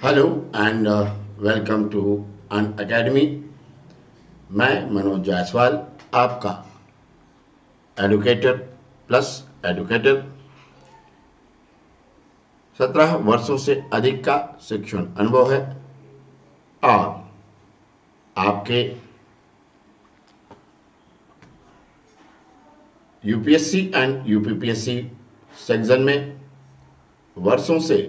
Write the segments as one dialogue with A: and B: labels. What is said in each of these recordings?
A: Hello and welcome to Unacademy. मैं मनोज जायसवाल, आपका educator plus educator. 17 वर्षों से अधिक का शिक्षण अनुभव है और आपके यूपीएससी एंड यूपीपीएससी सेक्शन में वर्षों से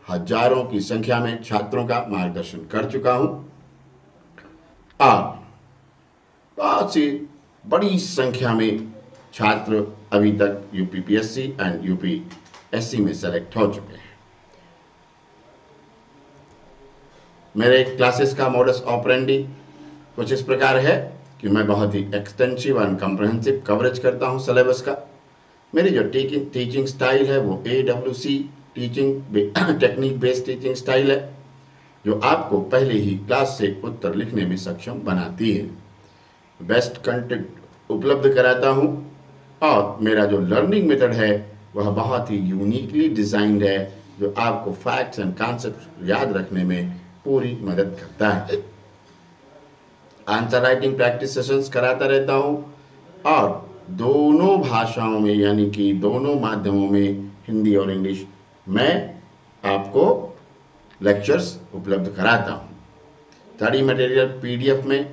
A: हजारों की संख्या में छात्रों का मार्गदर्शन कर चुका हूं और बहुत सी बड़ी संख्या में छात्र अभी तक यूपीपीएससी एंड यूपीएससी में सेलेक्ट हो चुके हैं। मेरे क्लासेस का मॉडस ऑपरेंडी कुछ इस प्रकार है कि मैं बहुत ही एक्सटेंसिव एंड कम्प्रहेंसिव कवरेज करता हूं सिलेबस का। मेरी जो टीचिंग स्टाइल है वो AWC teaching technique based teaching style है, जो आपको पहले ही क्लास से उत्तर लिखने में सक्षम बनाती है। बेस्ट कंटेंट उपलब्ध कराता हूं और मेरा जो लर्निंग मेथड है वह बहुत ही यूनिकली डिजाइंड है, जो आपको फैक्ट्स एंड कॉन्सेप्ट याद रखने में पूरी मदद करता है। आंसर राइटिंग प्रैक्टिस सेशंस कराता रहता हूं और दोनों भाषाओं में यानी कि दोनों माध्यमों में हिंदी और इंग्लिश में आपको लेक्चर्स उपलब्ध कराता हूं। स्टडी मटेरियल PDF में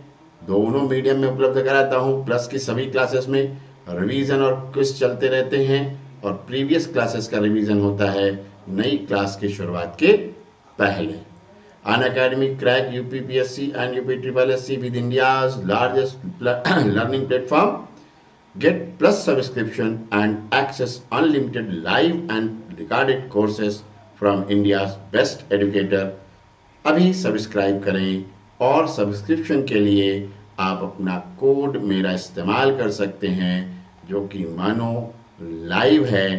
A: दोनों मीडियम में उपलब्ध कराता हूं। प्लस की सभी क्लासेस में रिवीजन और क्विज चलते रहते हैं और प्रीवियस क्लासेस का रिवीजन होता है नई क्लास की शुरुआत के पहले। Unacademy crack UPPSC and UPSSC with India's largest learning platform. Get plus subscription and access unlimited live and recorded courses from India's best educator. अभी सब्सक्राइब करें और सब्सक्रिप्शन के लिए आप अपना कोड मेरा इस्तेमाल कर सकते हैं, जो कि मानो लाइव है,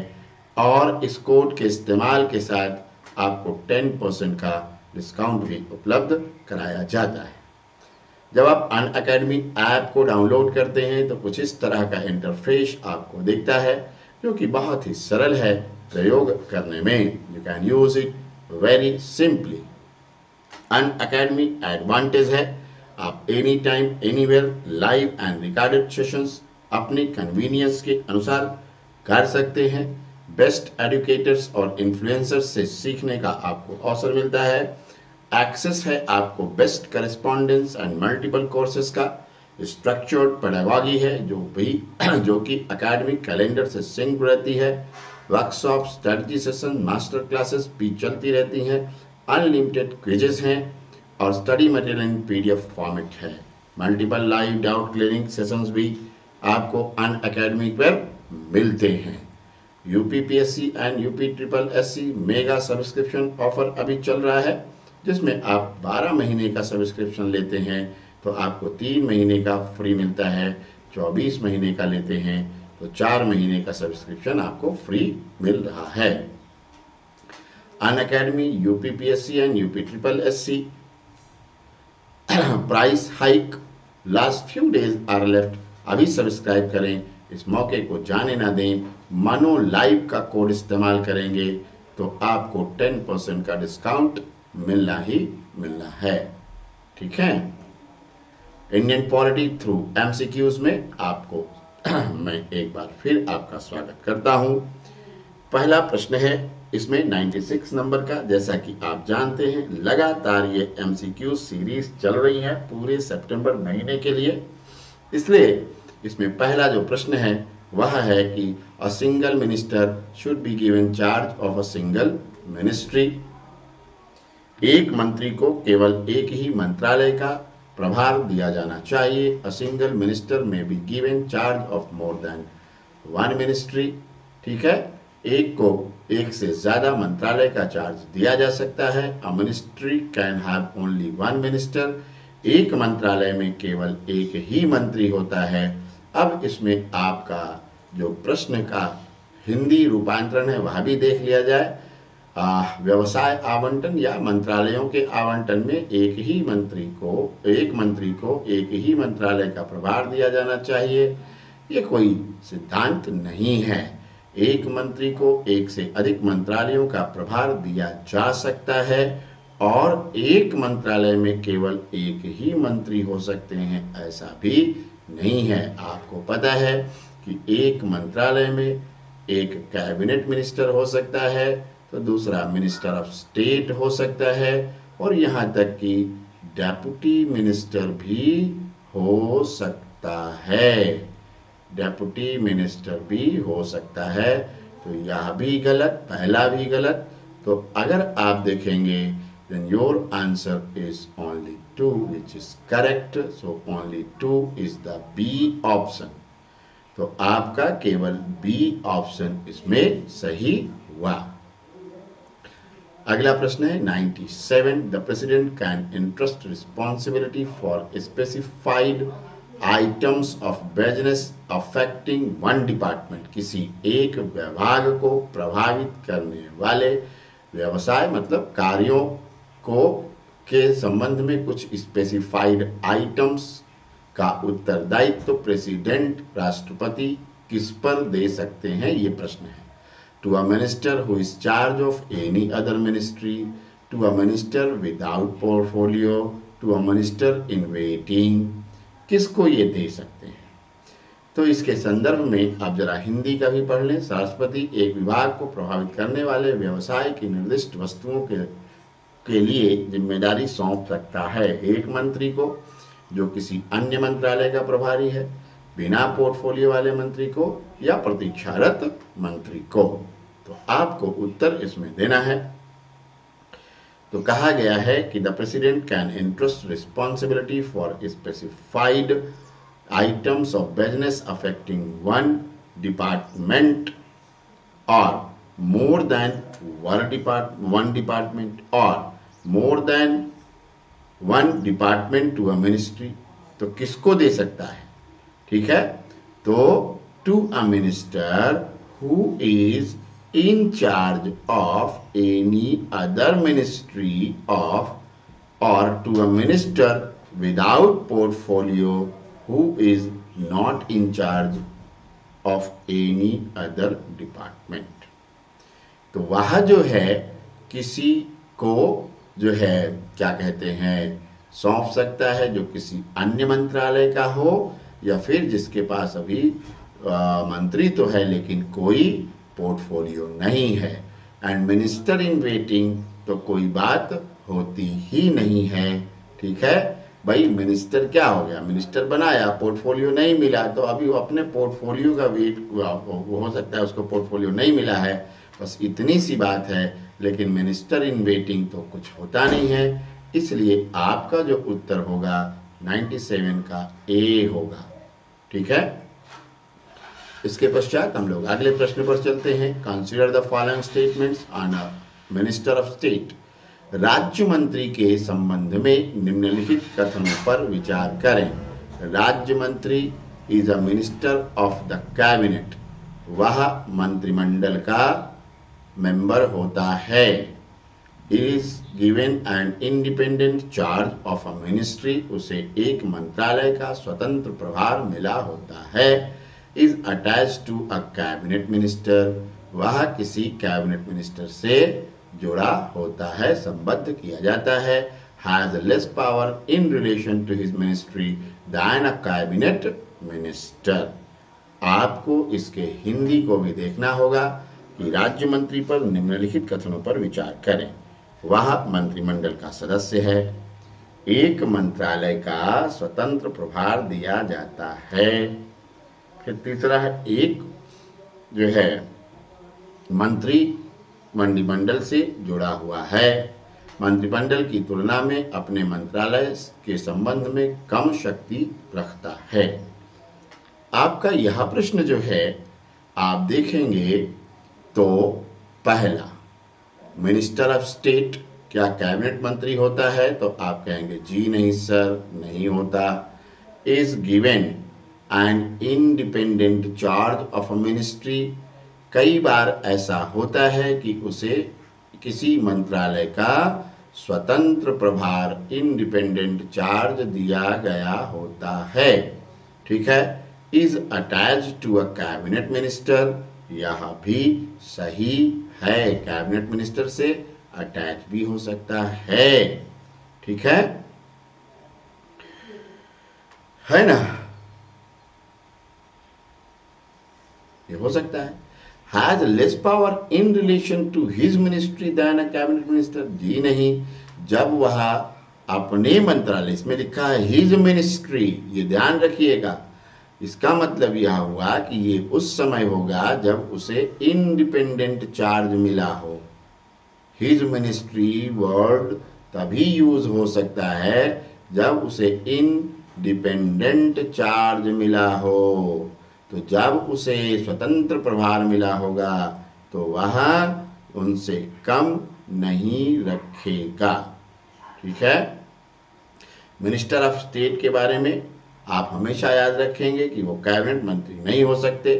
A: और इस कोड के इस्तेमाल के साथ आपको 10% का डिस्काउंट भी उपलब्ध कराया जाता है। जब आप अन अकेडमी ऐप को डाउनलोड करते हैं तो कुछ इस तरह का इंटरफेस आपको दिखता है, जो कि बहुत ही सरल है प्रयोग करने में। You can use it very simply. Unacademy advantage है, आप any time anywhere live and recorded sessions अपने कन्वीनियंस के अनुसार कर सकते हैं। बेस्ट एडुकेटर्स और इन्फ्लुएंसर्स से सीखने का आपको अवसर मिलता है। एक्सेस है आपको best correspondence and multiple courses का। स्ट्रक्चर्ड पेडागॉजी है जो कि एकेडमिक कैलेंडर से सिंक रहती है। Workshop, strategy session, master classes भी चलती रहती हैं। अनलिमिटेड क्विजेस हैं और study material in PDF format है। Multiple live doubt clearing sessions भी आपको अन अकेडमी पर मिलते हैं। UPPSC and UPSC mega subscription offer अभी चल रहा है, जिसमें आप 12 महीने का सब्सक्रिप्शन लेते हैं तो आपको 3 महीने का फ्री मिलता है। 24 महीने का लेते हैं तो 4 महीने का सब्सक्रिप्शन आपको फ्री मिल रहा है। Unacademy UPPSC and UPSC price hike, last few days are left. अभी सब्सक्राइब करें, इस मौके को जाने ना दें। मानो लाइव का कोड इस्तेमाल करेंगे तो आपको 10% का डिस्काउंट मिलना ही मिलना है। ठीक है। इंडियन पॉलिटी थ्रू MCQs में आपको मैं एक बार फिर आपका स्वागत करता हूं। पहला प्रश्न है इसमें 96 नंबर का। जैसा कि आप जानते हैं लगातार ये MCQ सीरीज चल रही है पूरे सितंबर महीने के लिए, इसलिए इसमें पहला जो प्रश्न है वह है कि a single minister should be given charge of a single ministry. एक मंत्री को केवल एक ही मंत्रालय का प्रभार दिया जाना चाहिए। अ सिंगल मिनिस्टर में be given charge of more than one ministry. ठीक है, एक को एक से ज्यादा मंत्रालय का चार्ज दिया जा सकता है। अ ministry can have only one minister. एक मंत्रालय में केवल एक ही मंत्री होता है। अब इसमें आपका जो प्रश्न का हिंदी रूपांतरण है वह भी देख लिया जाए। व्यवसाय आवंटन या मंत्रालयों के आवंटन में एक मंत्री को एक ही मंत्रालय का प्रभार दिया जाना चाहिए। ये कोई सिद्धांत नहीं है। एक मंत्री को एक से अधिक मंत्रालयों का प्रभार दिया जा सकता है और एक मंत्रालय में केवल एक ही मंत्री हो सकते हैं ऐसा भी नहीं है। आपको पता है कि एक मंत्रालय में एक कैबिनेट मिनिस्टर हो सकता है, तो दूसरा मिनिस्टर ऑफ स्टेट हो सकता है, और यहाँ तक कि डेप्यूटी मिनिस्टर भी हो सकता है। डेप्यूटी मिनिस्टर भी हो सकता है। तो यह भी गलत, पहला भी गलत। तो अगर आप देखेंगे then your answer is only 2 which is correct, so only 2 is the B option। तो आपका केवल B ऑप्शन इसमें सही हुआ। अगला प्रश्न है 97, the president can interest responsibility for specified items of business affecting one department. किसी एक विभाग को प्रभावित करने वाले व्यवसाय मतलब कार्यों को के संबंध में कुछ स्पेसिफाइड आइटम्स का उत्तरदायित्व तो प्रेसिडेंट राष्ट्रपति किस पर दे सकते हैं, ये प्रश्न है। To a minister who is charge of any other ministry, to a minister without portfolio, to a minister in waiting, किसको ये दे सकते हैं? तो इसके संदर्भ में आप जरा हिंदी का भी पढ़ लें। राष्ट्रपति एक विभाग को प्रभावित करने वाले व्यवसाय की निर्दिष्ट वस्तुओं के लिए जिम्मेदारी सौंप सकता है एक मंत्री को जो किसी अन्य मंत्रालय का प्रभारी है, बिना पोर्टफोलियो वाले मंत्री को, या प्रतीक्षारत मंत्री को। तो आपको उत्तर इसमें देना है। तो कहा गया है कि the president can interest responsibility for specified items of business affecting one department और more than one department or more than one department to a ministry। तो किसको दे सकता है? ठीक है, तो to a minister who is in charge of any other ministry of, or to a minister without portfolio who is not in charge of any other department। तो वह जो है किसी को जो है क्या कहते हैं सौंप सकता है जो किसी अन्य मंत्रालय का हो, या फिर जिसके पास अभी मंत्री तो है लेकिन कोई पोर्टफोलियो नहीं है। एंड मिनिस्टर इन वेटिंग तो कोई बात होती ही नहीं है। ठीक है भाई, मिनिस्टर क्या हो गया, मिनिस्टर बनाया, पोर्टफोलियो नहीं मिला, तो अभी वो अपने पोर्टफोलियो का वेट हो सकता है उसको पोर्टफोलियो नहीं मिला है, बस इतनी सी बात है। लेकिन मिनिस्टर इन वेटिंग तो कुछ होता नहीं है, इसलिए आपका जो उत्तर होगा 97 का ए होगा। ठीक है, इसके पश्चात हम लोग अगले प्रश्न पर चलते हैं। Consider the following statements on a minister of state. राज्य मंत्री के संबंध में निम्नलिखित कथनों पर विचार करें। राज्य मंत्री is a minister of the cabinet, वह मंत्रिमंडल का मेंबर होता है। Is given an independent charge of a ministry, उसे एक मंत्रालय का स्वतंत्र प्रभार मिला होता है। Is attach to a cabinet minister, वह किसी कैबिनेट मिनिस्टर से जुड़ा होता है, संबद्ध किया जाता है। Has less power in relation to his ministry than a cabinet minister. आपको इसके हिंदी को भी देखना होगा कि राज्य मंत्री पर निम्नलिखित कथनों पर विचार करें। वह मंत्रिमंडल का सदस्य है, एक मंत्रालय का स्वतंत्र प्रभार दिया जाता है। फिर तीसरा है, एक जो है मंत्री मंत्रिमंडल से जुड़ा हुआ है, मंत्रिमंडल की तुलना में अपने मंत्रालय के संबंध में कम शक्ति रखता है। आपका यह प्रश्न जो है आप देखेंगे तो पहला, मिनिस्टर ऑफ स्टेट क्या कैबिनेट मंत्री होता है? तो आप कहेंगे जी नहीं सर, नहीं होता। Is given an independent charge of a ministry, कई बार ऐसा होता है कि उसे किसी मंत्रालय का स्वतंत्र प्रभार इंडिपेंडेंट चार्ज दिया गया होता है। ठीक है, is attach to a cabinet minister, यह भी सही है, कैबिनेट मिनिस्टर से अटैच भी हो सकता है। ठीक है ना, ये हो सकता है। Has less power in relation to his ministry than a cabinet minister. जी नहीं, जब वह अपने मंत्रालय, इसमें लिखा है हिज मिनिस्ट्री, ये ध्यान रखिएगा, इसका मतलब यह हुआ कि ये उस समय होगा जब उसे इंडिपेंडेंट चार्ज मिला हो। हिज मिनिस्ट्री वर्ड तभी यूज हो सकता है जब उसे इंडिपेंडेंट चार्ज मिला हो। तो जब उसे स्वतंत्र प्रभार मिला होगा तो वह उनसे कम नहीं रखेगा। ठीक है। मिनिस्टर ऑफ स्टेट के बारे में आप हमेशा याद रखेंगे कि वो कैबिनेट मंत्री नहीं हो सकते,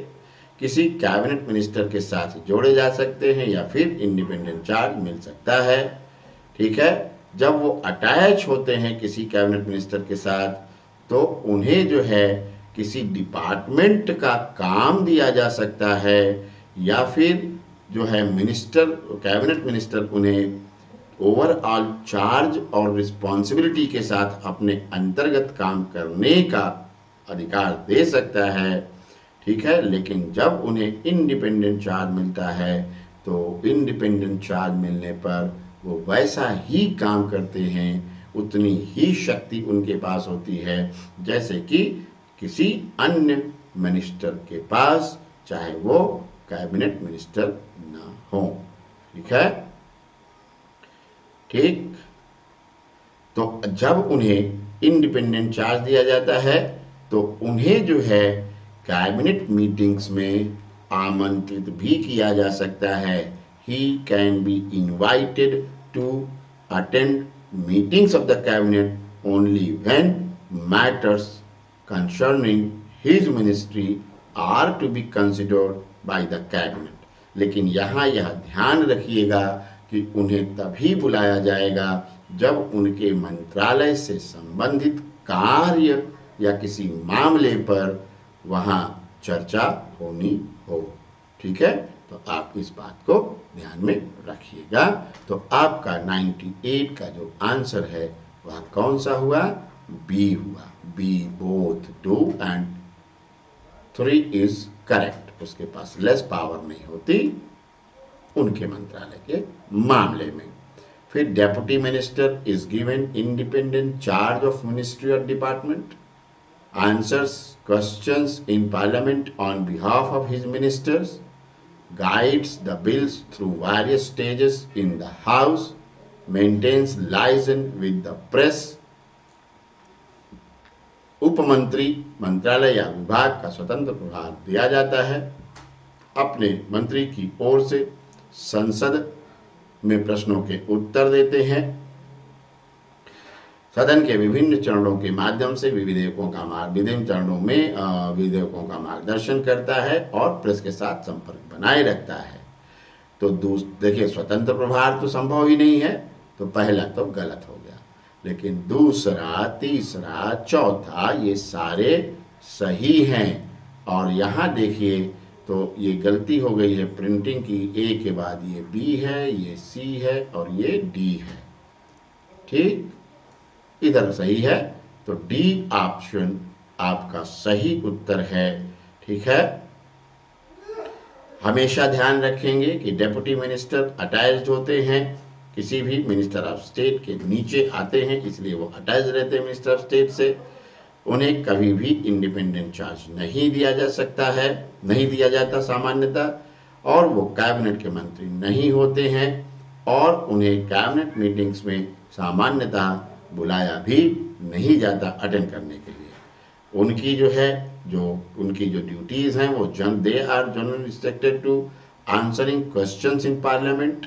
A: किसी कैबिनेट मिनिस्टर के साथ जोड़े जा सकते हैं या फिर इंडिपेंडेंट चार्ज मिल सकता है। ठीक है। जब वो अटैच होते हैं किसी कैबिनेट मिनिस्टर के साथ तो उन्हें जो है किसी डिपार्टमेंट का काम दिया जा सकता है या फिर जो है मिनिस्टर, कैबिनेट मिनिस्टर उन्हें ओवरऑल चार्ज और रिस्पॉन्सिबिलिटी के साथ अपने अंतर्गत काम करने का अधिकार दे सकता है। ठीक है। लेकिन जब उन्हें इंडिपेंडेंट चार्ज मिलता है तो इंडिपेंडेंट चार्ज मिलने पर वो वैसा ही काम करते हैं, उतनी ही शक्ति उनके पास होती है जैसे कि किसी अन्य मिनिस्टर के पास, चाहे वो कैबिनेट मिनिस्टर ना हो। ठीक है। ठीक। तो जब उन्हें इंडिपेंडेंट चार्ज दिया जाता है तो उन्हें जो है कैबिनेट मीटिंग्स में आमंत्रित भी किया जा सकता है। He can be invited to attend meetings of the cabinet only when matters concerning his ministry are to be considered by the cabinet. लेकिन यहाँ यह ध्यान रखिएगा कि उन्हें तभी बुलाया जाएगा जब उनके मंत्रालय से संबंधित कार्य या किसी मामले पर वहाँ चर्चा होनी हो। ठीक है। तो आप इस बात को ध्यान में रखिएगा। तो आपका 98 का जो आंसर है वह कौन सा हुआ? बी हुआ। B, both 2 and 3 is correct. उसके पास लेस पावर नहीं होती उनके मंत्रालय के मामले में। फिर deputy minister is given independent charge of ministry और department, answers questions in parliament on behalf of his ministers, guides the bills through various stages in the house, maintains liaison with the press। उपमंत्री मंत्रालय या विभाग का स्वतंत्र प्रभार दिया जाता है, अपने मंत्री की ओर से संसद में प्रश्नों के उत्तर देते हैं, सदन के विभिन्न चरणों के माध्यम से विभिन्न चरणों में विधेयकों का मार्गदर्शन करता है और प्रेस के साथ संपर्क बनाए रखता है। तो देखिए, स्वतंत्र प्रभार तो संभव ही नहीं है, तो पहला तो गलत हो गया, लेकिन दूसरा, तीसरा, चौथा ये सारे सही हैं। और यहाँ देखिए तो ये गलती हो गई है प्रिंटिंग की, ए के बाद ये बी है, ये सी है और ये डी है। ठीक, इधर सही है, तो डी ऑप्शन आपका सही उत्तर है। ठीक है। हमेशा ध्यान रखेंगे कि डेप्यूटी मिनिस्टर अटैच्ड होते हैं, किसी भी मिनिस्टर ऑफ स्टेट के नीचे आते हैं, इसलिए वो अटैच रहते हैं मिनिस्टर ऑफ स्टेट से। उन्हें कभी भी इंडिपेंडेंट चार्ज नहीं दिया जा सकता है, नहीं दिया जाता सामान्यतः, और वो कैबिनेट के मंत्री नहीं होते हैं और उन्हें कैबिनेट मीटिंग्स में सामान्यतः बुलाया भी नहीं जाता अटेंड करने के लिए। उनकी जो ड्यूटीज हैं वो they are generally restricted to answering questions in parliament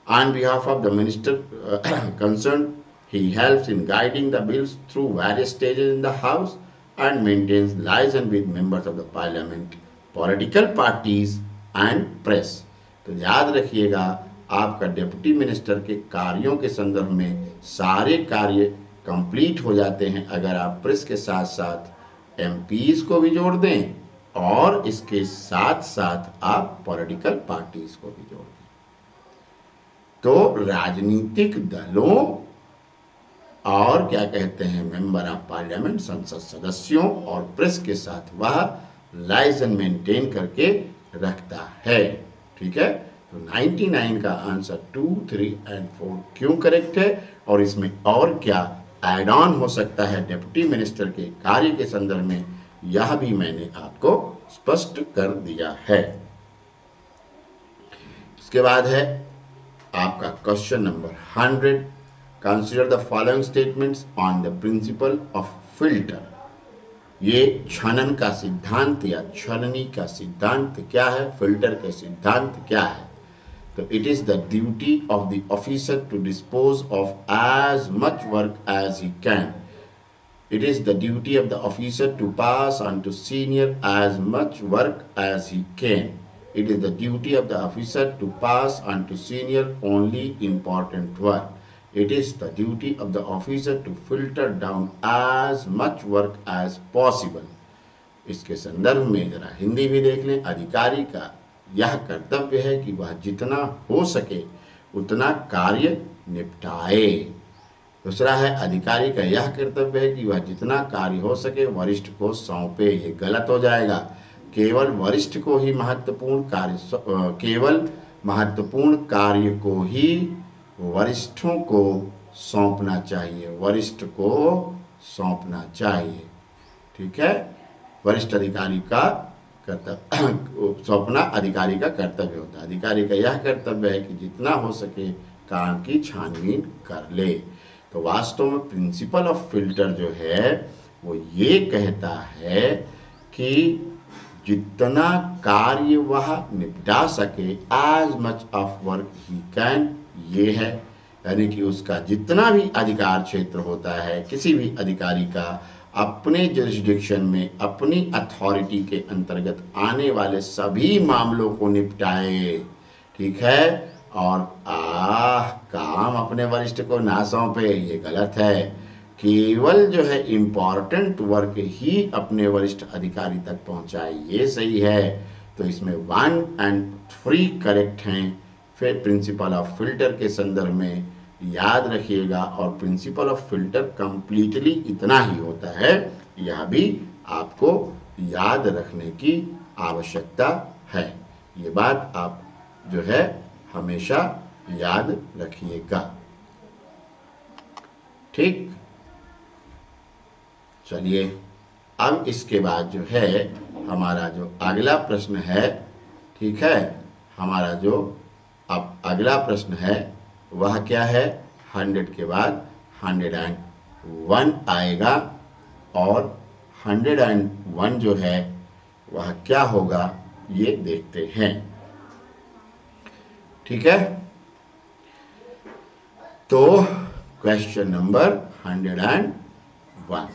A: on behalf of the minister concern. He helps in guiding the bills through various stages in the house and maintains liaison with members of the parliament, political parties and press। तो याद रखिएगा, आपका deputy minister के कार्यों के संदर्भ में सारे कार्य कंप्लीट हो जाते हैं अगर आप प्रेस के साथ साथ एमपीज को भी जोड़ दें और इसके साथ साथ आप पॉलिटिकल पार्टीज को भी जोड़ दें। तो राजनीतिक दलों और क्या कहते हैं मेंबर ऑफ पार्लियामेंट, संसद सदस्यों और प्रेस के साथ वह लाइजन मेंटेन करके रखता है। ठीक है, तो 99 का आंसर 2, 3 एंड 4 क्यों करेक्ट है, और इसमें और क्या एड ऑन हो सकता है डिप्टी मिनिस्टर के कार्य के संदर्भ में, यह भी मैंने आपको स्पष्ट कर दिया है। इसके बाद है आपका question number 100। Consider the following statements on the principle of filter. ये छनन का सिद्धांत या छननी का सिद्धांत क्या है, फिल्टर का सिद्धांत क्या है। तो it is the duty of the officer to dispose of as much work as he can. It is the duty of the officer to pass on to senior as much work as he can. It is the duty of the officer to pass on to senior only important work. It is the duty of the officer to filter down as much work as possible. इसके संदर्भ में जरा हिंदी भी देख लें। अधिकारी का यह कर्तव्य है कि वह जितना हो सके उतना कार्य निपटाए। दूसरा है अधिकारी का यह कर्तव्य है कि वह जितना कार्य हो सके वरिष्ठ को सौंपे। ये गलत हो जाएगा। केवल वरिष्ठ को ही केवल महत्वपूर्ण कार्य को ही वरिष्ठों को सौंपना चाहिए, वरिष्ठ को सौंपना चाहिए। ठीक है, वरिष्ठ अधिकारी का कर्तव्य सौंपना अधिकारी का कर्तव्य होता है। अधिकारी का यह कर्तव्य है कि जितना हो सके काम की छानबीन कर ले। तो वास्तव में प्रिंसिपल ऑफ फिल्टर जो है वो ये कहता है कि जितना कार्य वह निपटा सके as much of work he can, ये है, यानी कि उसका जितना भी अधिकार क्षेत्र होता है किसी भी अधिकारी का अपने जुरिस्डिक्शन में अपनी अथॉरिटी के अंतर्गत आने वाले सभी मामलों को निपटाए। ठीक है, और काम अपने वरिष्ठ को ना सौंपे, ये गलत है। केवल जो है इम्पॉर्टेंट वर्क ही अपने वरिष्ठ अधिकारी तक पहुंचाए, ये सही है। तो इसमें 1 और 3 करेक्ट हैं। फिर प्रिंसिपल ऑफ फिल्टर के संदर्भ में याद रखिएगा, और प्रिंसिपल ऑफ फिल्टर कंप्लीटली इतना ही होता है, यह भी आपको याद रखने की आवश्यकता है। ये बात आप जो है हमेशा याद रखिएगा। ठीक, चलिए अब इसके बाद जो है हमारा जो अगला प्रश्न है, ठीक है, हमारा जो अब अगला प्रश्न है वह क्या है, 100 के बाद 101 आएगा, और 101 जो है वह क्या होगा ये देखते हैं। ठीक है, तो क्वेश्चन नंबर 101,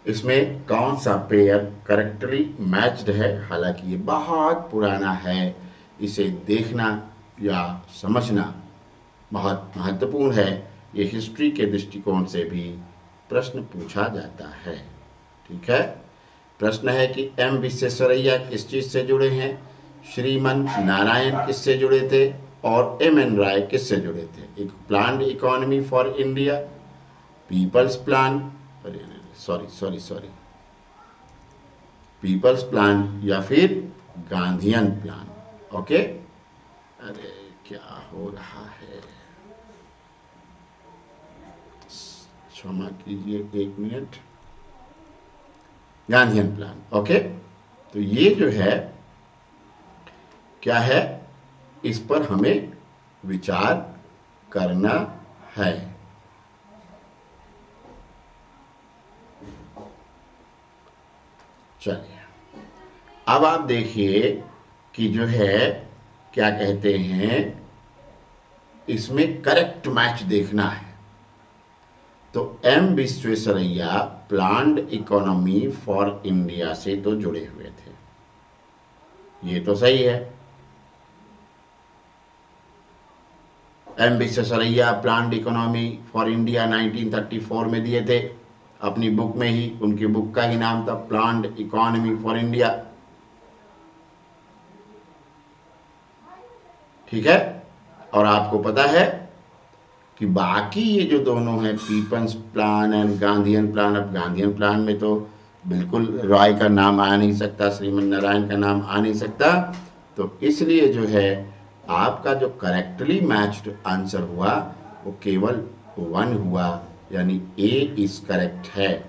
A: इसमें कौन सा पेयर करेक्टली मैच्ड है। हालांकि ये बहुत पुराना है, इसे देखना या समझना बहुत महत्वपूर्ण है। ये हिस्ट्री के दृष्टिकोण से भी प्रश्न पूछा जाता है। ठीक है, प्रश्न है कि एम विश्वेश्वरैया किस चीज से जुड़े हैं, श्रीमन नारायण किससे जुड़े थे, और एम एन राय किससे जुड़े थे। एक planned economy for India, people's plan, sorry people's plan या फिर गांधीयन प्लान। ओके, अरे क्या हो रहा है, क्षमा कीजिए 1 मिनट। Gandhian plan. ओके, तो ये जो है क्या है, इस पर हमें विचार करना है। चलिए अब आप देखिए कि जो है क्या कहते हैं, इसमें करेक्ट मैच देखना है। तो M Visvesvaraya planned economy for India से तो जुड़े हुए थे, ये तो सही है। M Visvesvaraya planned economy for India 1934 में दिए थे अपनी बुक में ही, उनकी बुक का ही नाम था प्लान्ड इकोनॉमी फॉर इंडिया। ठीक है। और आपको पता है कि बाकी ये जो दोनों हैं, people's plan and Gandhian plan, अब गांधीयन प्लान में तो बिल्कुल रॉय का नाम आ नहीं सकता, श्रीमन नारायण का नाम आ नहीं सकता, तो इसलिए जो है आपका जो करेक्टली मैच्ड आंसर हुआ वो केवल 1 हुआ, यानी ए इज करेक्ट है।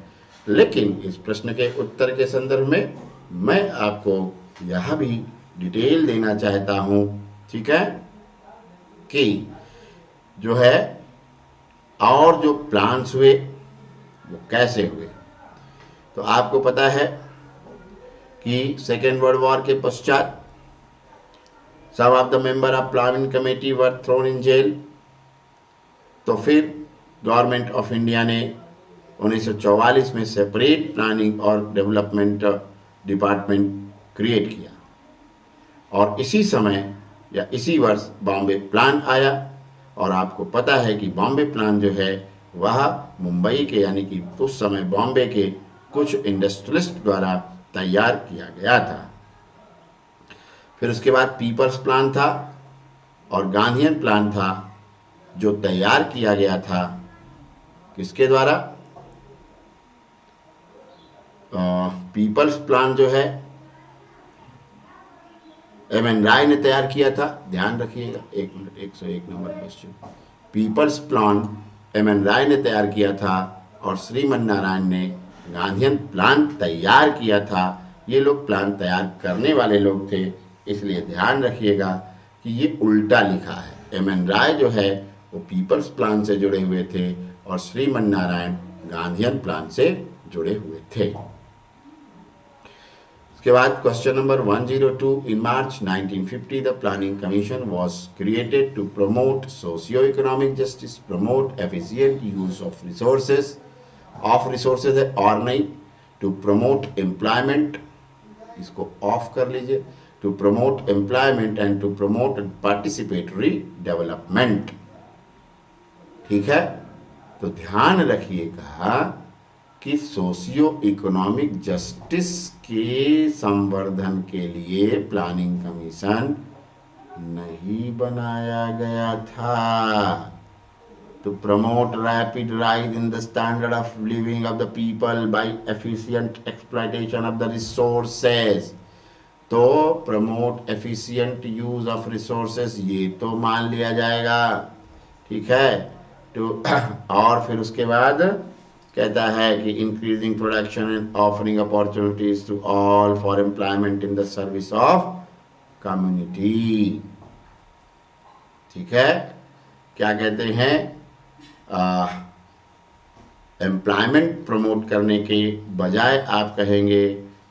A: लेकिन इस प्रश्न के उत्तर के संदर्भ में मैं आपको यह भी डिटेल देना चाहता हूं, ठीक है, कि जो है और जो प्लान्स हुए वो कैसे हुए। तो आपको पता है कि सेकेंड वर्ल्ड वॉर के पश्चात some of the member of planning committee were thrown in jail. तो फिर गवर्नमेंट ऑफ इंडिया ने 1944 में सेपरेट प्लानिंग और डेवलपमेंट डिपार्टमेंट क्रिएट किया, और इसी समय या इसी वर्ष बॉम्बे प्लान आया। और आपको पता है कि बॉम्बे प्लान जो है वह मुंबई के, यानी कि उस समय बॉम्बे के कुछ इंडस्ट्रियलिस्ट द्वारा तैयार किया गया था। फिर उसके बाद पीपल्स प्लान था और गांधीयन प्लान था, जो तैयार किया गया था किसके द्वारा? पीपल्स प्लान जो है एम.एन. राय ने तैयार किया था। ध्यान रखिएगा, 1 minute, 101 number question. People's plan M N. Roy ने तैयार किया था और श्रीमन नारायण ने गांधीयन प्लान तैयार किया था। ये लोग प्लान तैयार करने वाले लोग थे, इसलिए ध्यान रखिएगा कि ये उल्टा लिखा है। एम.एन. राय जो है वो पीपल्स प्लान से जुड़े हुए थे और श्रीमन नारायण गांधीयन प्लान से जुड़े हुए थे। उसके बाद question number 102, in March 1950 the planning commission was created to promote socio-economic justice, promote efficient use of resources है और नहीं, to promote employment, इसको ऑफ कर लीजिए, to promote employment and to promote participatory development, ठीक है। तो ध्यान रखिएगा कि सोशियो इकोनॉमिक जस्टिस के संवर्धन के लिए प्लानिंग कमीशन नहीं बनाया गया था। To promote rapid rise in the standard of living of the people by efficient exploitation of the resources. तो promote efficient use of resources ये तो मान लिया जाएगा, ठीक है। तो और फिर उसके बाद कहता है कि increasing production and offering opportunities to all for employment in the service of community, ठीक है। क्या कहते हैं, एम्प्लॉयमेंट प्रमोट करने के बजाय आप कहेंगे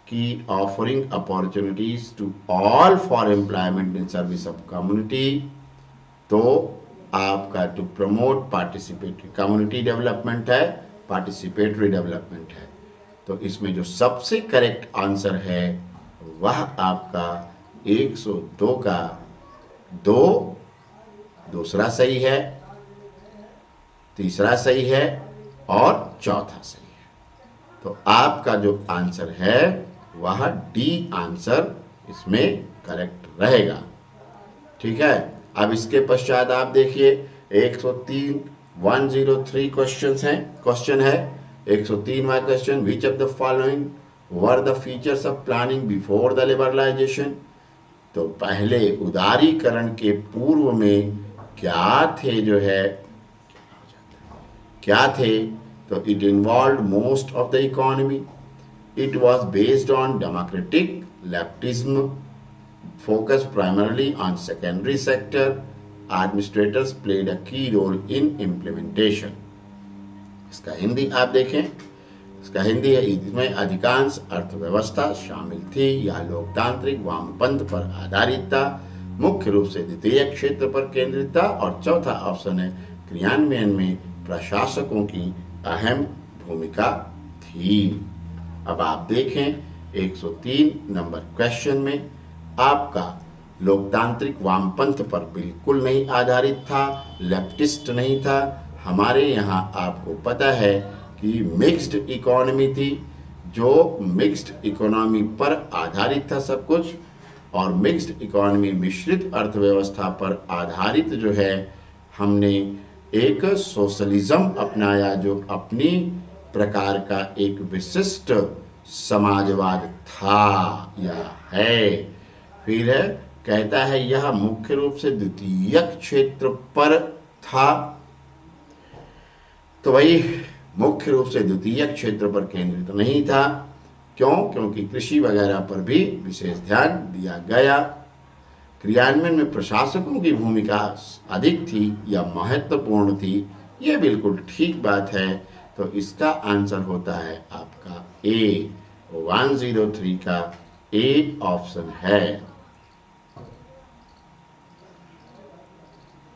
A: कि offering opportunities to all for employment in service of community. तो आपका to promote participatory, community development है, पार्टिसिपेटरी डेवलपमेंट है। तो इसमें जो सबसे करेक्ट आंसर है वह आपका 102 का 2 दूसरा सही है, तीसरा सही है और चौथा सही है। तो आपका जो आंसर है वह डी आंसर इसमें करेक्ट रहेगा, ठीक है। अब इसके पश्चात आप देखिए 103 क्वेश्चन है 103वां question, which of the following were the features of planning before the liberalization. तो पहले उदारीकरण के पूर्व में क्या थे, जो है क्या थे? तो it involve most of the economy, it was based on democratic leftism, focus primarily on secondary sector, administrators played a key role in implementation। इसका हिंदी आप देखें, इसका हिंदी है, इसमें अधिकांश अर्थव्यवस्था शामिल थी या लोकतांत्रिक वामपंथ पर आधारित था, मुख्य रूप से द्वितीय क्षेत्र पर केंद्रित था, और चौथा ऑप्शन है क्रियान्वयन में प्रशासकों की अहम भूमिका थी। अब आप देखें 103 नंबर क्वेश्चन में आपका लोकतांत्रिक वामपंथ पर बिल्कुल नहीं आधारित था, लेफ्टिस्ट नहीं था। हमारे यहाँ आपको पता है कि मिक्स्ड इकोनॉमी थी, जो मिक्स्ड इकोनॉमी पर आधारित था सब कुछ, और मिक्स्ड इकोनॉमी मिश्रित अर्थव्यवस्था पर आधारित जो है हमने एक सोशलिज्म अपनाया जो अपनी प्रकार का एक विशिष्ट समाजवाद था या है। फिर है कहता है यह मुख्य रूप से द्वितीयक क्षेत्र पर था। तो भाई मुख्य रूप से द्वितीयक क्षेत्र पर केंद्रित नहीं था। क्यों? क्योंकि कृषि वगैरह पर भी विशेष ध्यान दिया गया। क्रियान्वयन में प्रशासकों की भूमिका अधिक थी या महत्वपूर्ण थी, ये बिल्कुल ठीक बात है। तो इसका आंसर होता है आपका ए, 103 का ए ऑप्शन है।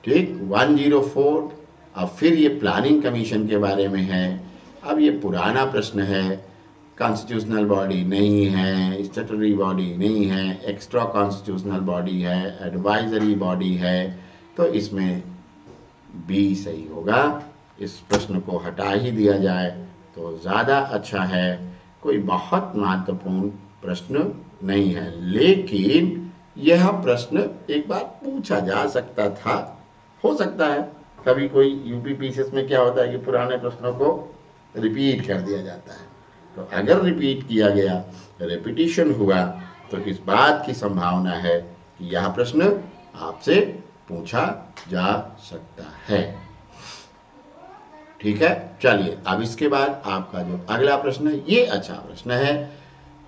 A: ठीक, 104। अब फिर ये प्लानिंग कमीशन के बारे में है। अब ये पुराना प्रश्न है, कॉन्स्टिट्यूशनल बॉडी नहीं है, स्टैट्यूटरी बॉडी नहीं है, एक्स्ट्रा कॉन्स्टिट्यूशनल बॉडी है, एडवाइजरी बॉडी है। तो इसमें बी सही होगा। इस प्रश्न को हटा ही दिया जाए तो ज़्यादा अच्छा है। कोई बहुत महत्वपूर्ण प्रश्न नहीं है, लेकिन यह प्रश्न एक बार पूछा जा सकता था, हो सकता है। कभी कोई यूपी पीसीएस में क्या होता है कि पुराने प्रश्नों को रिपीट कर दिया जाता है। तो अगर रिपीट किया गया, रेपिटिशन हुआ, तो इस बात की संभावना है कि यह प्रश्न आपसे पूछा जा सकता है। ठीक है, चलिए अब इसके बाद आपका जो अगला प्रश्न है, ये अच्छा प्रश्न है।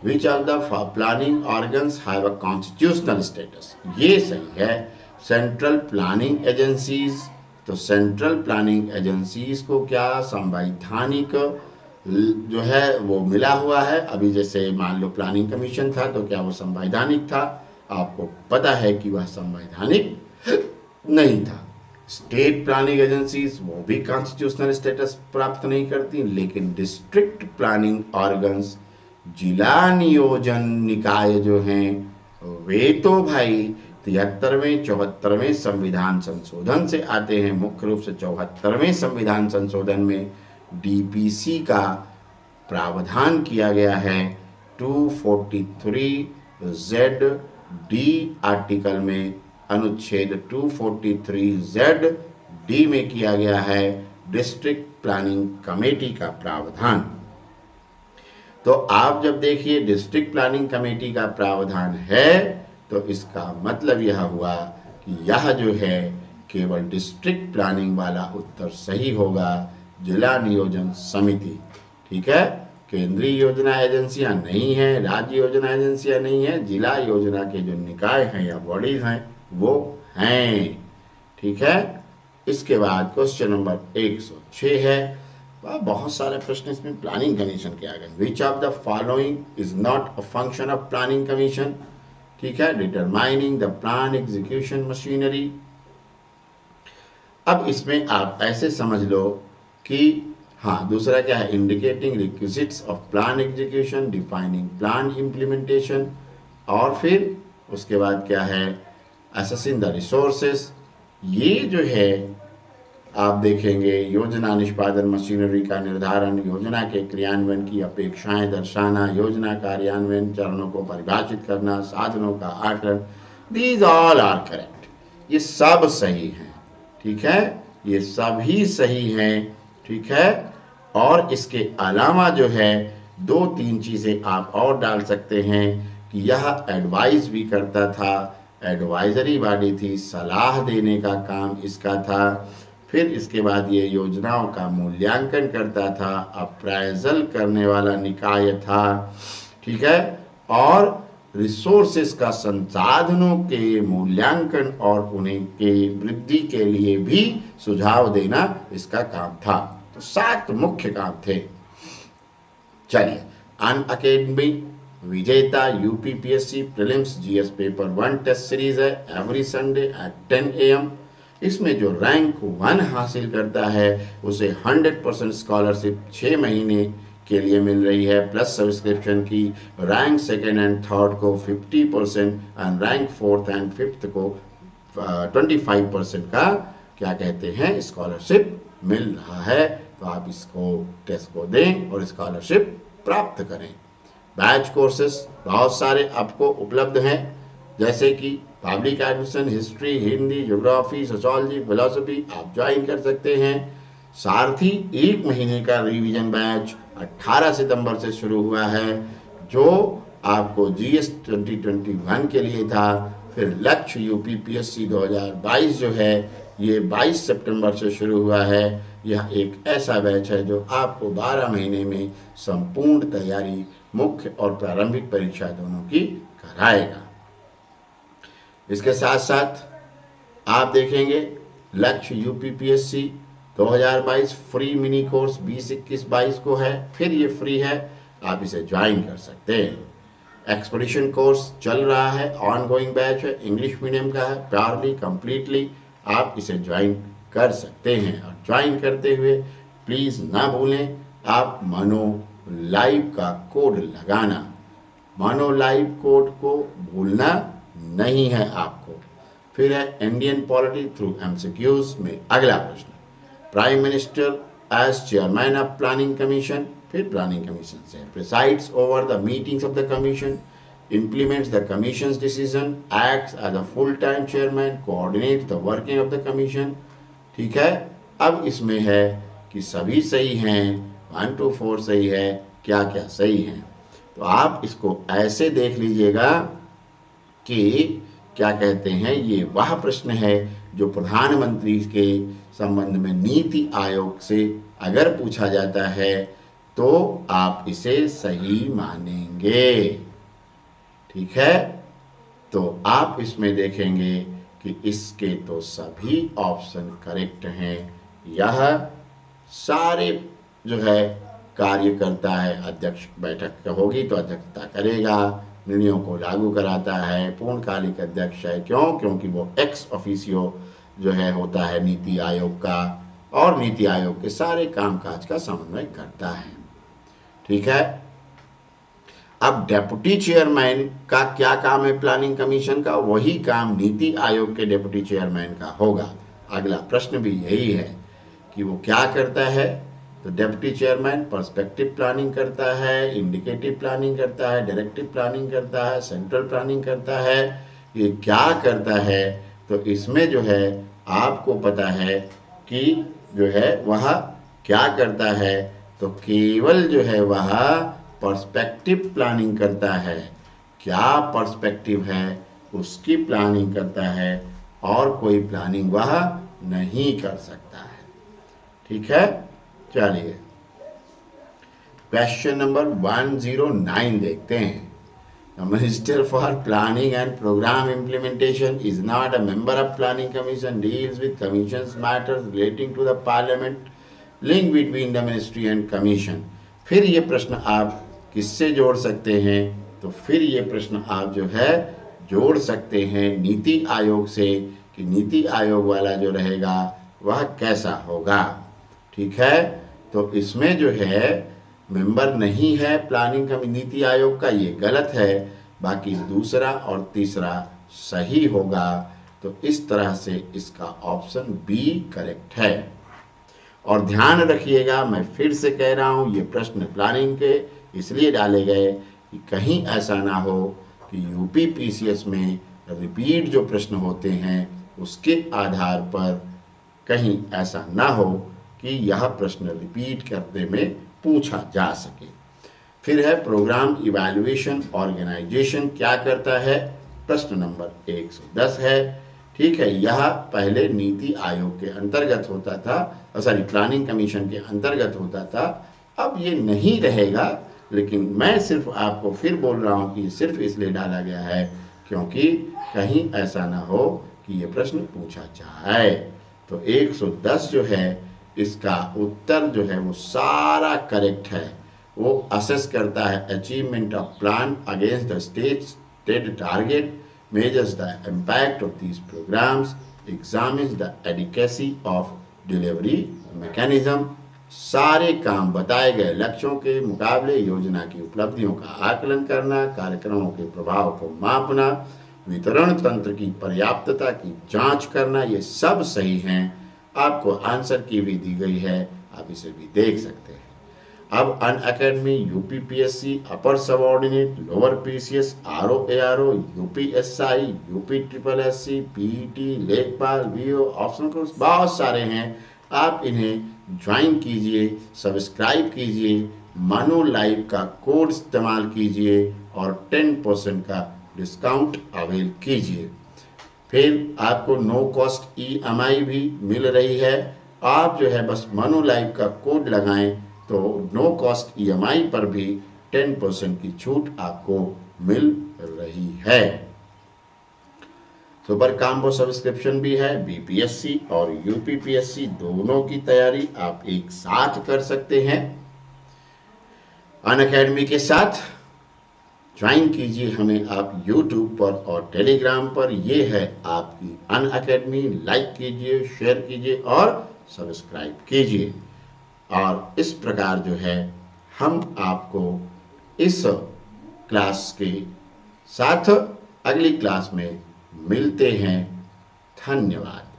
A: विच of the planning organs have a constitutional status? ये सही है, सेंट्रल प्लानिंग एजेंसीज। तो सेंट्रल प्लानिंग एजेंसीज को क्या संवैधानिक जो है वो मिला हुआ है। अभी जैसे मान लो प्लानिंग कमीशन था, तो क्या वो संवैधानिक था? आपको पता है कि वह संवैधानिक नहीं था। स्टेट प्लानिंग एजेंसीज वो भी कॉन्स्टिट्यूशनल स्टेटस प्राप्त नहीं करती, लेकिन डिस्ट्रिक्ट प्लानिंग ऑर्गन्स, जिला नियोजन निकाय जो हैं, वे तो भाई 73वें 74वें संविधान संशोधन से आते हैं। मुख्य रूप से 74वें संविधान संशोधन में डीपीसी का प्रावधान किया गया है। 243Z(D) आर्टिकल में, अनुच्छेद 243Z(D) में किया गया है डिस्ट्रिक्ट प्लानिंग कमेटी का प्रावधान। तो आप जब देखिए डिस्ट्रिक्ट प्लानिंग कमेटी का प्रावधान है, तो इसका मतलब यह हुआ कि यह जो है केवल डिस्ट्रिक्ट प्लानिंग वाला उत्तर सही होगा, जिला नियोजन समिति। ठीक है, केंद्रीय योजना एजेंसियां नहीं है, राज्य योजना एजेंसियां नहीं है, जिला योजना के जो निकाय हैं या बॉडीज हैं वो हैं। ठीक है, इसके बाद क्वेश्चन नंबर 106 है। बहुत सारे प्रश्न इसमें प्लानिंग कमीशन के आ गए। विच of the following is not a function of planning commission? ठीक है, determining the plan execution machinery. अब इसमें आप ऐसे समझ लो कि हाँ, दूसरा क्या है, indicating requisites of plan execution, defining plan implementation, और फिर उसके बाद क्या है, असेसिंग द रिसोर्सेस। ये जो है आप देखेंगे योजना निष्पादन मशीनरी का निर्धारण, योजना के क्रियान्वयन की अपेक्षाएं दर्शाना, योजना कार्यान्वयन चरणों को परिभाषित करना, साधनों का आकलन। दीज ऑल आर करेक्ट, ये सब सही हैं। ठीक है, ये सभी सही हैं। ठीक है, और इसके अलावा जो है 2-3 चीज़ें आप और डाल सकते हैं कि यह एडवाइस भी करता था, एडवाइजरी बॉडी थी, सलाह देने का काम इसका था। फिर इसके बाद ये योजनाओं का मूल्यांकन करता था, अप्राइजल करने वाला निकाय था। ठीक है, और रिसोर्सेस का संसाधनों के मूल्यांकन और उन्हें के वृद्धि के लिए भी सुझाव देना इसका काम था। तो 7 मुख्य काम थे। चलिए, Unacademy Vijeta UPPSC prelims GS paper 1 test series है, एवरी संडे एट 10 AM। इसमें जो रैंक 1 हासिल करता है उसे 100% स्कॉलरशिप 6 महीने के लिए मिल रही है, प्लस सब्सक्रिप्शन की। रैंक 2nd एंड 3rd को 50% and rank 4th and 5th को 25% का क्या कहते हैं स्कॉलरशिप मिल रहा है। तो आप इसको टेस्ट को दें और स्कॉलरशिप प्राप्त करें। बैच कोर्सेस बहुत सारे आपको उपलब्ध हैं, जैसे कि public admission, history, Hindi, geography, sociology, philosophy आप ज्वाइन कर सकते हैं। साथ ही 1 महीने का रिवीजन बैच 18 सितंबर से शुरू हुआ है, जो आपको जीएस 2021 के लिए था। फिर लक्ष्य यूपीपीएससी 2022 जो है ये 22 सितंबर से शुरू हुआ है। यह एक ऐसा बैच है जो आपको 12 महीने में संपूर्ण तैयारी मुख्य और प्रारंभिक परीक्षा दोनों की कराएगा। इसके साथ साथ आप देखेंगे लक्ष्य यूपीपीएससी 2022 फ्री मिनी कोर्स 20-21-22 को है, फिर ये फ्री है, आप इसे ज्वाइन कर सकते हैं। एक्सपीडिशन कोर्स चल रहा है, ऑनगोइंग बैच है, इंग्लिश मीडियम का है, प्योरली कंप्लीटली आप इसे ज्वाइन कर सकते हैं। और ज्वाइन करते हुए प्लीज़ ना भूलें आप मनो लाइव का कोड लगाना, मनो लाइव कोड को भूलना नहीं है आपको। फिर है इंडियन पॉलिटी थ्रू एमसीक्यूज में अगला प्रश्न, prime minister as chairman of planning commission, फिर प्लानिंग कमीशन से presides over the meetings of the commission, implements the commission's decision, acts as a full-time chairman, coordinates the working of the commission। ठीक है, अब इसमें है कि सभी सही हैं, 1 to 4 सही है, क्या क्या सही है। तो आप इसको ऐसे देख लीजिएगा कि क्या कहते हैं, ये वह प्रश्न है जो प्रधानमंत्री के संबंध में नीति आयोग से अगर पूछा जाता है तो आप इसे सही मानेंगे। ठीक है, तो आप इसमें देखेंगे कि इसके तो सभी ऑप्शन करेक्ट हैं। यह सारे जो है कार्य करता है, अध्यक्ष बैठक होगी तो अध्यक्षता करेगा, निर्णयों को लागू कराता है, पूर्णकालिक अध्यक्ष है। क्यों? क्योंकि वो एक्स ऑफिसियो जो है होता है नीति आयोग का, और नीति आयोग के सारे कामकाज का समन्वय करता है। ठीक है, अब डेप्यूटी चेयरमैन का क्या काम है प्लानिंग कमीशन का, वही काम नीति आयोग के डेप्यूटी चेयरमैन का होगा। अगला प्रश्न भी यही है कि वो क्या करता है। तो डेप्यूटी चेयरमैन पर्सपेक्टिव प्लानिंग करता है, इंडिकेटिव प्लानिंग करता है, डायरेक्टिव प्लानिंग करता है, सेंट्रल प्लानिंग करता है। ये क्या करता है? तो इसमें जो है आपको पता है कि जो है वह क्या करता है, तो केवल जो है वह पर्सपेक्टिव प्लानिंग करता है। क्या पर्सपेक्टिव है उसकी प्लानिंग करता है, और कोई प्लानिंग वह नहीं कर सकता है। ठीक है, चलिए क्वेश्चन नंबर 109 देखते हैं। The Minister for Planning and Program Implementation is not a member of Planning Commission, deals with Commission's matters relating to the Parliament, link between the Ministry and Commission। फिर ये प्रश्न आप किससे जोड़ सकते हैं? तो फिर ये प्रश्न आप जो है जोड़ सकते हैं नीति आयोग से, कि नीति आयोग वाला जो रहेगा वह कैसा होगा। ठीक है, तो इसमें जो है मेंबर नहीं है प्लानिंग का नीति आयोग का, ये गलत है। बाकी दूसरा और तीसरा सही होगा। तो इस तरह से इसका ऑप्शन बी करेक्ट है। और ध्यान रखिएगा, मैं फिर से कह रहा हूँ, ये प्रश्न प्लानिंग के इसलिए डाले गए कि कहीं ऐसा ना हो कि यूपी पीसीएस में रिपीट जो प्रश्न होते हैं उसके आधार पर कहीं ऐसा ना हो कि यह प्रश्न रिपीट करने में पूछा जा सके। फिर है प्रोग्राम इवैल्यूएशन ऑर्गेनाइजेशन क्या करता है, प्रश्न नंबर 110 है। ठीक है, यह पहले नीति आयोग के अंतर्गत होता था, सॉरी प्लानिंग कमीशन के अंतर्गत होता था, अब ये नहीं रहेगा। लेकिन मैं सिर्फ आपको फिर बोल रहा हूँ कि सिर्फ इसलिए डाला गया है क्योंकि कहीं ऐसा ना हो कि ये प्रश्न पूछा जाए। तो 110 जो है इसका उत्तर जो है वो सारा करेक्ट है। वो असेस करता है achievement of plan against the state target, measures the impact of these programs, examines the adequacy of delivery mechanism। सारे काम बताए गए लक्ष्यों के मुकाबले योजना की उपलब्धियों का आकलन करना, कार्यक्रमों के प्रभाव को मापना, वितरण तंत्र की पर्याप्तता की जांच करना, ये सब सही हैं। आपको आंसर की भी दी गई है, आप इसे भी देख सकते हैं। अब Unacademy, UPPSC, upper subordinate, lower PCS, RO ARO, UPSI, UP triple SC, PET, लेखपाल, वीओ, ऑप्शनल कोर्स बहुत सारे हैं। आप इन्हें ज्वाइन कीजिए, सब्सक्राइब कीजिए, मानो लाइव का कोड इस्तेमाल कीजिए और 10% का डिस्काउंट अवेल कीजिए। फिर आपको नो कॉस्ट ईएमआई भी मिल रही है। आप जो है बस मानो लाइव का कोड लगाएं तो नो कॉस्ट ईएमआई पर भी 10% की छूट आपको मिल रही है। सुपर कॉम्बो सब्सक्रिप्शन भी है। बीपीएससी और यूपीपीएससी दोनों की तैयारी आप एक साथ कर सकते हैं अनअकैडमी के साथ। ज्वाइन कीजिए हमें आप YouTube पर और टेलीग्राम पर। ये है आपकी अनअकैडमी। लाइक कीजिए, शेयर कीजिए और सब्सक्राइब कीजिए। और इस प्रकार जो है हम आपको इस क्लास के साथ अगली क्लास में मिलते हैं। धन्यवाद।